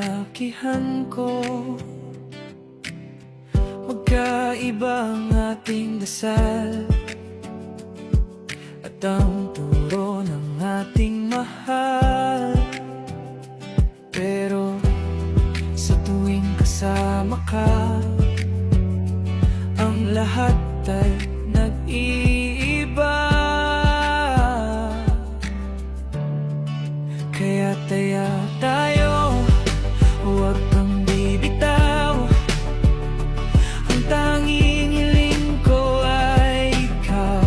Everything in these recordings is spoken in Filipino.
kalakihan ko. Magkaiba ang ating dasal at ang turo ng ating mahal. Pero sa tuwing kasama ka, ang lahat ay nag-iiba. Kaya taya tayo, huwag kang bibitaw. Ang tanging hiling ko ay ikaw.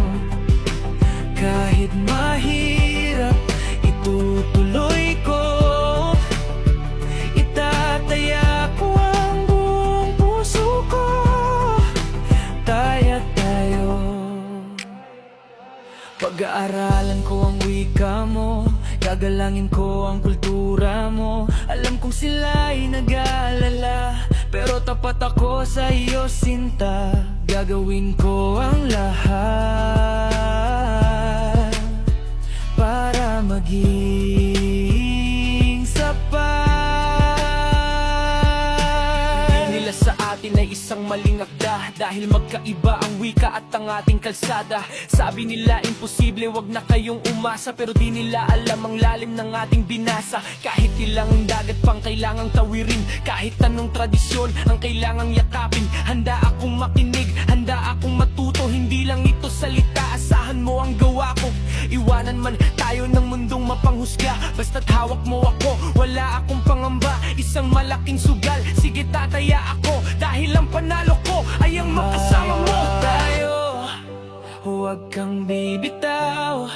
Kahit mahirap, itutuloy ko. Itataya ko ang buong puso ko. Taya tayo. Pag-aaralan ko ang wika mo, gagalangin ko ang kultura mo. Alam kong sila'y nag-aalala, pero tapat ako sa iyo, sinta. Gagawin ko ang lahat para maging sapat. Nila sa atin ay isang maling akda, dahil magkaiba ang wika at ang ating kalsada. Sabi nila imposible, wag na kayong umasa, pero di nila alam ang lalim ng ating binasa. Kahit ilang dagat pang kailangang tawirin, kahit anong tradisyon ang kailangang yakapin. Handa akong makinig, handa akong matuto. Hindi lang ito salita, asahan mo ang gawa ko. Iwanan man tayo ng mundong mapanghusga, basta't hawak mo ako, wala akong pangamba. Isang malaking sugal, sige tataya ako, dahil ang panalo ko ay ang makasama mo. Tayo, huwag kang bibitaw.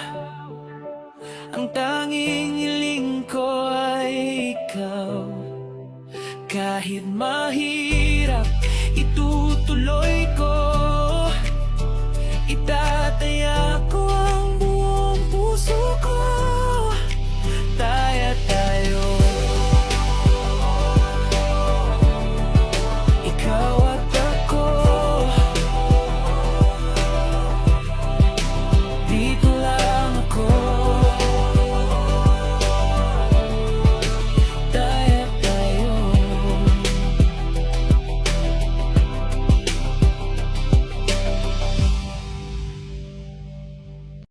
Ang tanging hiling ko ay ikaw. Kahit mahirap, itutuloy ko.